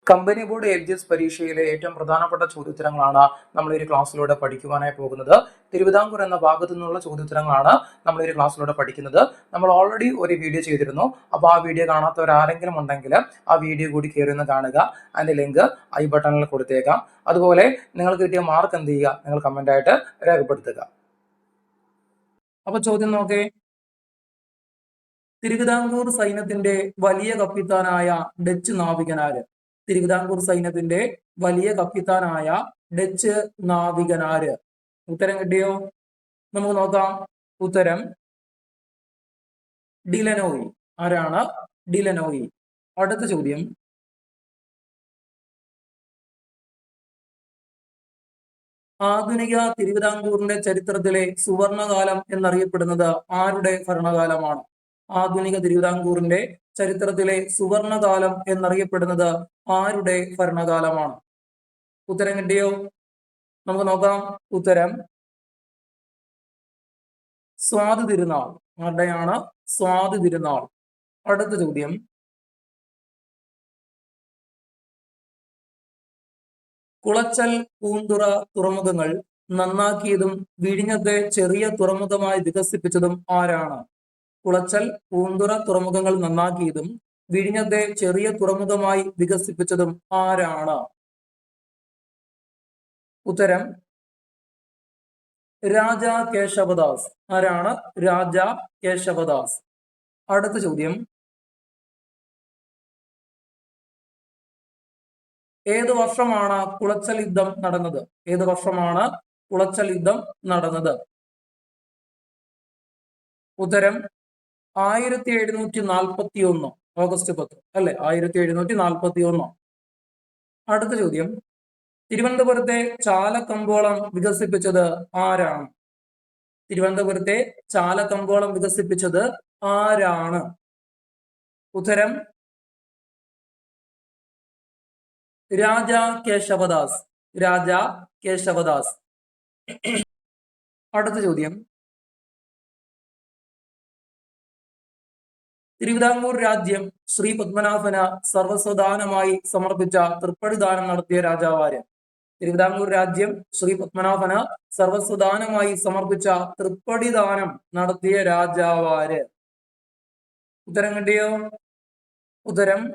Company board LGS പരീക്ഷയിലെ ഏറ്റവും പ്രധാനപ്പെട്ട ചോദ്യോത്തരങ്ങളാണ് നമ്മൾ ഈ ക്ലാസ്സിലൂടെ പഠിക്കുവാനായി പോകുന്നത്. തിരുവിതാംകൂർ എന്ന ഭാഗത്തു നിന്നുള്ള ചോദ്യോത്തരങ്ങളാണ് നമ്മൾ ഈ ക്ലാസ്സിലൂടെ പഠിക്കുന്നത്. നമ്മൾ ഓൾറെഡി ഒരു വീഡിയോ ചെയ്തിരുന്നു. അപ്പോൾ ആ വീഡിയോ കാണാത്തവർ ആരെങ്കിലും ഉണ്ടെങ്കിൽ ആ വീഡിയോ കൂടി കയറി ഒന്ന് കാണുക. അതിന്റെ ലിങ്ക് ഐ ബട്ടണിൽ കൊടുത്തേക്കാം. അതുപോലെ നിങ്ങൾക്ക് കിട്ടിയ മാർക്ക് എന്ത് ചെയ്യുക, നിങ്ങൾ കമന്റ് ആയിട്ട് രേഖപ്പെടുത്തുക. അപ്പൊ ചോദ്യം നോക്കേ. തിരുവിതാംകൂർ സൈന്യത്തിന്റെ വലിയ കപ്പിത്താനായ ഡച്ച് നാവികനാര്? തിരുവിതാംകൂർ സൈന്യത്തിന്റെ വലിയ കപ്പിത്താനായ ഡച്ച് നാവികനാര്? ഉത്തരം കിട്ടിയോ? നമുക്ക് നോക്കാം. ഉത്തരം ഡിലനോയി. ആരാണ്? ഡിലനോയി. അടുത്ത ചോദ്യം. ആധുനിക തിരുവിതാംകൂറിന്റെ ചരിത്രത്തിലെ സുവർണകാലം എന്നറിയപ്പെടുന്നത് ആരുടെ ഭരണകാലമാണ്? ആധുനിക തിരുവിതാംകൂറിന്റെ ചരിത്രത്തിലെ സുവർണകാലം എന്നറിയപ്പെടുന്നത് ആരുടെ ഭരണകാലമാണ്? ഉത്തരം കിട്ടിയോ? നമുക്ക് നോക്കാം. ഉത്തരം സ്വാതി തിരുനാൾ. ആരുടെയാണ്? സ്വാതി തിരുനാൾ. അടുത്ത ചോദ്യം. കുളച്ചൽ, പൂന്തുറ തുറമുഖങ്ങൾ നന്നാക്കിയതും വിഴിഞ്ഞത്തെ ചെറിയ തുറമുഖമായി വികസിപ്പിച്ചതും ആരാണ്? കുളച്ചൽ, പൂന്തുറ തുറമുഖങ്ങൾ നന്നാക്കിയതും വിഴിഞ്ഞത്തെ ചെറിയ തുറമുഖമായി വികസിപ്പിച്ചതും ആരാണ്? ഉത്തരം രാജാ കേശവദാസ്. ആരാണ്? രാജാ കേശവദാസ്. അടുത്ത ചോദ്യം. ഏത് വർഷമാണ് കുളച്ചൽ യുദ്ധം നടന്നത്? ഏത് വർഷമാണ് കുളച്ചൽ യുദ്ധം നടന്നത്? ഉത്തരം 1741 ഓഗസ്റ്റ് 10 അല്ലെ? 1741. അടുത്ത ചോദ്യം. തിരുവനന്തപുരത്തെ ചാലക്കമ്പോളം വികസിപ്പിച്ചത് ആരാണ്? തിരുവനന്തപുരത്തെ ചാലക്കമ്പോളം വികസിപ്പിച്ചത് ആരാണ്? ഉത്തരം രാജാ കേശവദാസ്. രാജാ കേശവദാസ്. അടുത്ത ചോദ്യം. തിരുവിതാംകൂർ രാജ്യം ശ്രീ പത്മനാഭന് സർവസ്വദാനമായി സമർപ്പിച്ച തൃപ്പടിദാനം നടത്തിയ രാജാവാര്? തിരുവിതാംകൂർ രാജ്യം ശ്രീ പത്മനാഭന് സർവസ്വദാനമായി സമർപ്പിച്ച തൃപ്പടിദാനം നടത്തിയ രാജാവാര്? ഉത്തരം കിട്ടിയോ? ഉത്തരം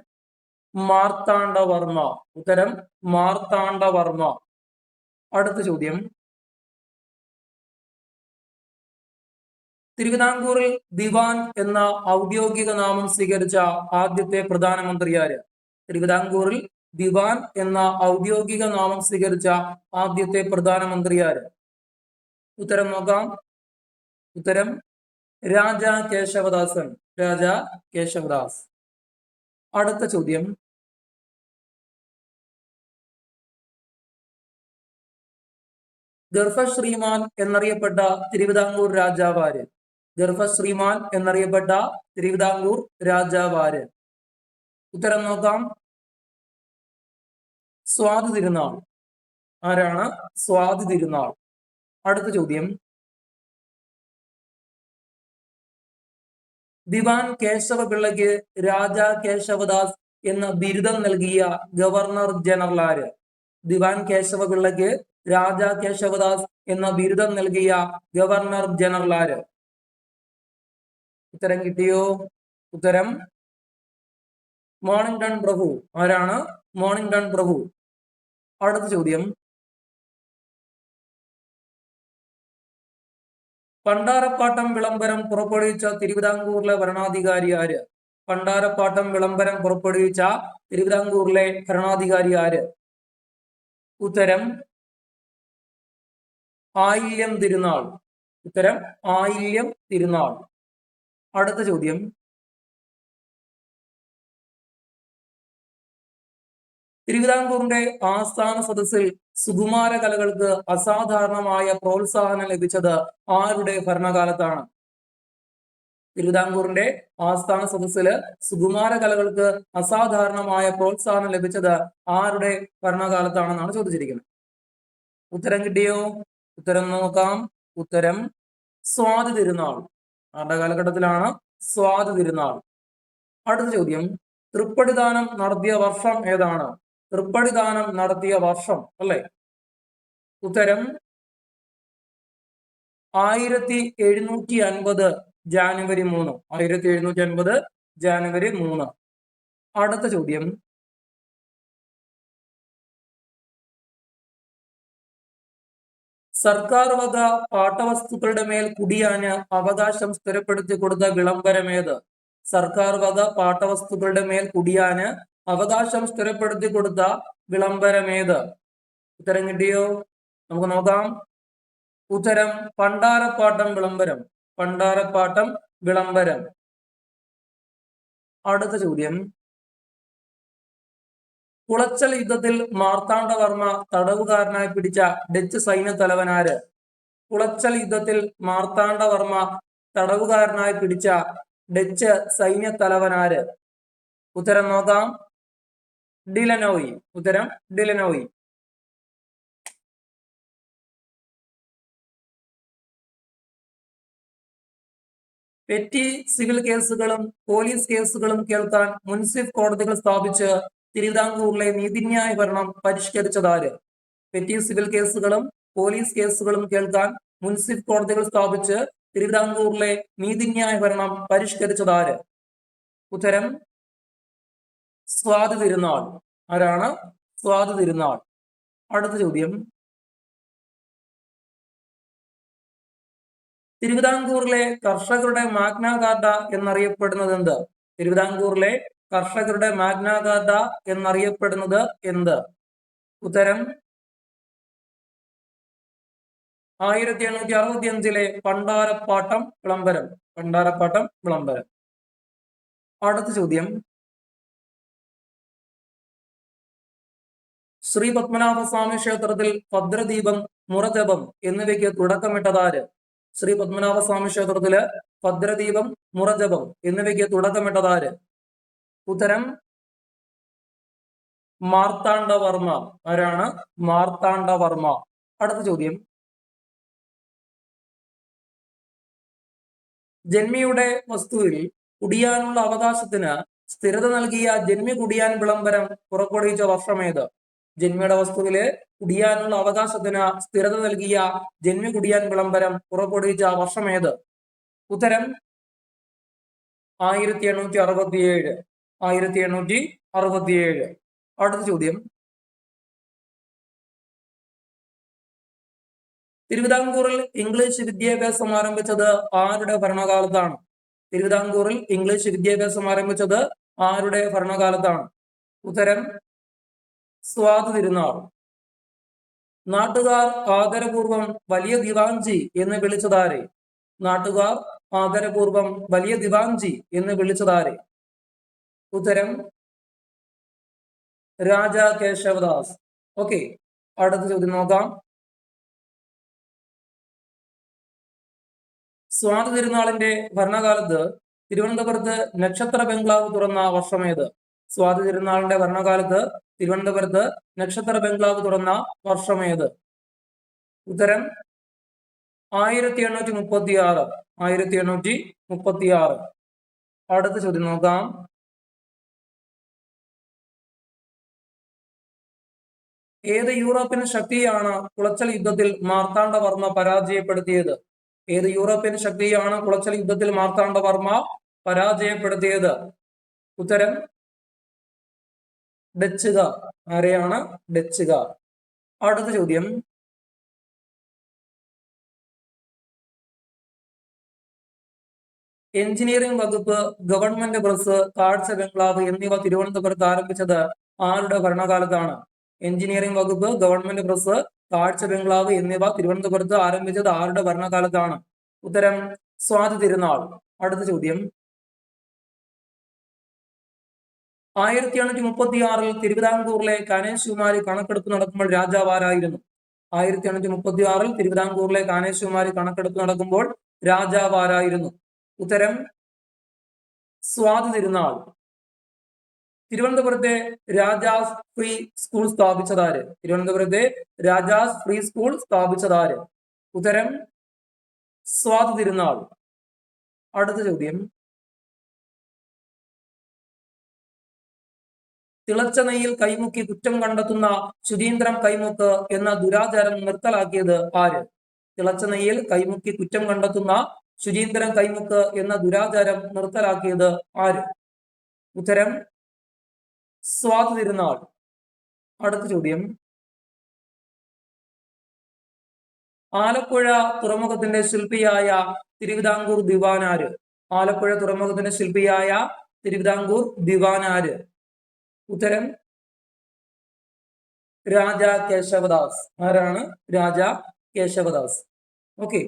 മാർത്താണ്ഡവർമ്മ. ഉത്തരം മാർത്താണ്ഡവർമ്മ. അടുത്ത ചോദ്യം. തിരുവിതാംകൂറിൽ ദിവാൻ എന്ന ഔദ്യോഗിക നാമം സ്വീകരിച്ച ആദ്യത്തെ പ്രധാനമന്ത്രി ആര്? തിരുവിതാംകൂറിൽ ദിവാൻ എന്ന ഔദ്യോഗിക നാമം സ്വീകരിച്ച ആദ്യത്തെ പ്രധാനമന്ത്രി ആര്? ഉത്തരം നോക്കാം. ഉത്തരം രാജാ കേശവദാസൻ. രാജാ കേശവദാസ്. അടുത്ത ചോദ്യം. ഗർഭശ്രീമാൻ എന്നറിയപ്പെട്ട തിരുവിതാംകൂർ രാജാവാര്? ഗർഭശ്രീമാൻ എന്നറിയപ്പെട്ട തിരുവിതാംകൂർ രാജാവാര്? ഉത്തരം നോക്കാം. സ്വാതി തിരുനാൾ. ആരാണ്? സ്വാതി തിരുനാൾ. അടുത്ത ചോദ്യം. ദിവാൻ കേശവപിള്ളയ്ക്ക് രാജാ കേശവദാസ് എന്ന ബിരുദം നൽകിയ ഗവർണർ ജനറൽ ആര്? ദിവാൻ കേശവപിള്ളയ്ക്ക് രാജാ കേശവദാസ് എന്ന ബിരുദം നൽകിയ ഗവർണർ ജനറൽ ആര്? ഉത്തരം കിട്ടിയോ? ഉത്തരം മോണിങ്ടൺ പ്രഭു. ആരാണ്? മോണിങ്ടൺ പ്രഭു. അടുത്ത ചോദ്യം. പണ്ടാരപ്പാട്ടം വിളംബരം പുറപ്പെടുവിച്ച തിരുവിതാംകൂറിലെ ഭരണാധികാരി ആര്? പണ്ടാരപ്പാട്ടം വിളംബരം പുറപ്പെടുവിച്ച തിരുവിതാംകൂറിലെ ഭരണാധികാരി ആര്? ഉത്തരം ആയില്യം തിരുനാൾ. ഉത്തരം ആയില്യം തിരുനാൾ. അടുത്ത ചോദ്യം. തിരുവിതാംകൂറിന്റെ ആസ്ഥാന സദസ്സിൽ സുകുമാര കലകൾക്ക് അസാധാരണമായ പ്രോത്സാഹനം ലഭിച്ചത് ആരുടെ ഭരണകാലത്താണ്? തിരുവിതാംകൂറിന്റെ ആസ്ഥാന സദസ്സില് സുകുമാര കലകൾക്ക് അസാധാരണമായ പ്രോത്സാഹനം ലഭിച്ചത് ആരുടെ ഭരണകാലത്താണെന്നാണ് ചോദിച്ചിരിക്കുന്നത്. ഉത്തരം കിട്ടിയോ? ഉത്തരം നോക്കാം. ഉത്തരം സ്വാതി തിരുനാൾ. ആരുടെ കാലഘട്ടത്തിലാണ്? സ്വാതി തിരുനാൾ. അടുത്ത ചോദ്യം. തൃപ്പടിദാനം നടത്തിയ വർഷം ഏതാണ്? തൃപ്പടിദാനം നടത്തിയ വർഷം അല്ലെ? ഉത്തരം 1750 ജാനുവരി 3. 1750 ജാനുവരി 3. അടുത്ത ചോദ്യം, സർക്കാർ വക പാട്ടവസ്തുക്കളുടെ മേൽ കുടിയാന് അവകാശം സ്ഥിരപ്പെടുത്തി കൊടുത്ത വിളംബരമേത്? സർക്കാർ വക പാട്ടവസ്തുക്കളുടെ മേൽ കുടിയാന് അവകാശം സ്ഥിരപ്പെടുത്തി കൊടുത്ത വിളംബരമേത്? ഉത്തരം കിട്ടിയോ? നമുക്ക് നോക്കാം. ഉത്തരം പണ്ടാരപ്പാട്ടം വിളംബരം. പണ്ടാരപ്പാട്ടം വിളംബരം. അടുത്ത ചോദ്യം, കുളച്ചൽ യുദ്ധത്തിൽ മാർത്താണ്ഡവർമ്മ തടവുകാരനായി പിടിച്ച ഡച്ച് സൈന്യ തലവനാര്? കുളച്ചൽ യുദ്ധത്തിൽ മാർത്താണ്ഡവർമ്മ തടവുകാരനായി പിടിച്ച ഡച്ച് സൈന്യ തലവനാര്? ഉത്തരം നോക്കാം. ഡിലനോയി. ഉത്തരം ഡിലനോയി. പെറ്റി സിവിൽ കേസുകളും പോലീസ് കേസുകളും കേൾക്കാൻ മുൻസിഫ് കോടതികൾ സ്ഥാപിച്ച് തിരുവിതാംകൂറിലെ നീതിന്യായ ഭരണം പരിഷ്കരിച്ചതാര്? പെറ്റി സിവിൽ കേസുകളും പോലീസ് കേസുകളും കേൾക്കാൻ മുൻസിഫ് കോടതികൾ സ്ഥാപിച്ച് തിരുവിതാംകൂറിലെ നീതിന്യായ ഭരണം പരിഷ്കരിച്ചതാര്? ഉത്തരം സ്വാതി തിരുനാൾ. ആരാണ്? സ്വാതി തിരുനാൾ. അടുത്ത ചോദ്യം, തിരുവിതാംകൂറിലെ കർഷകരുടെ മാഗ്ന കാർട്ട എന്നറിയപ്പെടുന്നത് എന്ത്? തിരുവിതാംകൂറിലെ കർഷകരുടെ മാഗ്ന കാർട്ട എന്നറിയപ്പെടുന്നത് എന്ത്? ഉത്തരം 1865 പണ്ടാരപ്പാട്ടം വിളംബരം. പണ്ടാരപ്പാട്ടം വിളംബരം. അടുത്ത ചോദ്യം, ശ്രീ പത്മനാഭസ്വാമി ക്ഷേത്രത്തിൽ ഭദ്രദീപം, മുറജപം എന്നിവയ്ക്ക് തുടക്കമിട്ടതാര്? ശ്രീ പത്മനാഭസ്വാമി ക്ഷേത്രത്തില് ഭദ്രദീപം, മുറജപം എന്നിവയ്ക്ക് തുടക്കമിട്ടതാര്? ഉത്തരം മാർത്താണ്ഡവർമ്മ. ആരാണ്? മാർത്താണ്ഡവർമ്മ. അടുത്ത ചോദ്യം, ജന്മിയുടെ വസ്തുവിൽ കുടിയാനുള്ള അവകാശത്തിന് സ്ഥിരത നൽകിയ ജന്മി കുടിയാൻ വിളംബരം പുറപ്പെടുവിച്ച വർഷമേത്? ജന്മിയുടെ വസ്തുവില് കുടിയാനുള്ള അവകാശത്തിന് സ്ഥിരത നൽകിയ ജന്മി കുടിയാൻ വിളംബരം പുറപ്പെടുവിച്ച വർഷമേത്? ഉത്തരം 1867. 1867. അടുത്ത ചോദ്യം, തിരുവിതാംകൂറിൽ ഇംഗ്ലീഷ് വിദ്യാഭ്യാസം ആരംഭിച്ചത് ആരുടെ ഭരണകാലത്താണ്? തിരുവിതാംകൂറിൽ ഇംഗ്ലീഷ് വിദ്യാഭ്യാസം ആരംഭിച്ചത് ആരുടെ ഭരണകാലത്താണ്? ഉത്തരം സ്വാതി തിരുനാൾ. നാട്ടുകാർ ആദരപൂർവം വലിയ ദിവാൻജി എന്ന് വിളിച്ചതാരെ? നാട്ടുകാർ ആദരപൂർവം വലിയ ദിവാൻജി എന്ന് വിളിച്ചതാരെ? ഉത്തരം രാജാ കേശവദാസ്. ഓക്കെ, അടുത്ത ചോദ്യം നോക്കാം. സ്വാതി തിരുനാളിന്റെ ഭരണകാലത്ത് തിരുവനന്തപുരത്ത് നക്ഷത്ര ബംഗ്ലാവ് തുറന്ന വർഷമേത്? സ്വാതി തിരുനാളിന്റെ ഭരണകാലത്ത് തിരുവനന്തപുരത്ത് നക്ഷത്ര ബംഗ്ലാവ് തുറന്ന വർഷമേത്? ഉത്തരം 1836. 1836. അടുത്ത ചോദ്യം നോക്കാം. ഏത് യൂറോപ്യൻ ശക്തിയാണ് കുളച്ചൽ യുദ്ധത്തിൽ മാർത്താണ്ഡവർമ്മ പരാജയപ്പെടുത്തിയത്? ഏത് യൂറോപ്യൻ ശക്തിയാണ് കുളച്ചൽ യുദ്ധത്തിൽ മാർത്താണ്ഡവർമ്മ പരാജയപ്പെടുത്തിയത്? ഉത്തരം ഡച്ചുകാർ. ആരെയാണ്? ഡച്ചുകാർ. അടുത്ത ചോദ്യം, എഞ്ചിനീയറിംഗ് വകുപ്പ്, ഗവൺമെന്റ് പ്രസ്, കാഴ്ച ബംഗ്ലാവ് എന്നിവ തിരുവനന്തപുരത്ത് ആരംഭിച്ചത് ആരുടെ ഭരണകാലത്താണ്? എഞ്ചിനീയറിംഗ് വകുപ്പ്, ഗവൺമെന്റ് പ്രസ്, കാഴ്ച ബംഗ്ലാവ് എന്നിവ തിരുവനന്തപുരത്ത് ആരംഭിച്ചത് ആരുടെ ഭരണകാലത്താണ്? ഉത്തരം സ്വാതി തിരുനാൾ. അടുത്ത ചോദ്യം, 1836 തിരുവിതാംകൂറിലെ കാനേശുമാരി കണക്കെടുപ്പ് നടക്കുമ്പോൾ രാജാവ് ആരായിരുന്നു? 1836 തിരുവിതാംകൂറിലെ കാനേശുമാരി കണക്കെടുപ്പ് നടക്കുമ്പോൾ രാജാവ് ആരായിരുന്നു? ഉത്തരം സ്വാതി തിരുനാൾ. തിരുവനന്തപുരത്തെ രാജാസ് ഫ്രീ സ്കൂൾ സ്ഥാപിച്ചതാര്? തിരുവനന്തപുരത്തെ രാജാസ് ഫ്രീ സ്കൂൾ സ്ഥാപിച്ചതാര്? ഉത്തരം സ്വാതി തിരുനാൾ. അടുത്ത ചോദ്യം, തിളച്ച നെയ്യിൽ കൈമുക്കി കുറ്റം കണ്ടെത്തുന്ന ശുചീന്ദ്രം കൈമുക്ക് എന്ന ദുരാചാരം നിർത്തലാക്കിയത് ആര്? തിളച്ച നെയ്യിൽ കൈമുക്കി കുറ്റം കണ്ടെത്തുന്ന ശുചീന്ദ്രം കൈമുക്ക് എന്ന ദുരാചാരം നിർത്തലാക്കിയത് ആര്? ഉത്തരം സ്വാതി തിരുനാൾ. അടുത്ത ചോദ്യം, ആലപ്പുഴ തുറമുഖത്തിന്റെ ശില്പിയായ തിരുവിതാംകൂർ ദിവാനാര്? ആലപ്പുഴ തുറമുഖത്തിന്റെ ശില്പിയായ തിരുവിതാംകൂർ ദിവാനാര്? ഉത്തരം രാജ കേശവദാസ്. ആരാണ്? രാജ കേശവദാസ്. ഓക്കെ.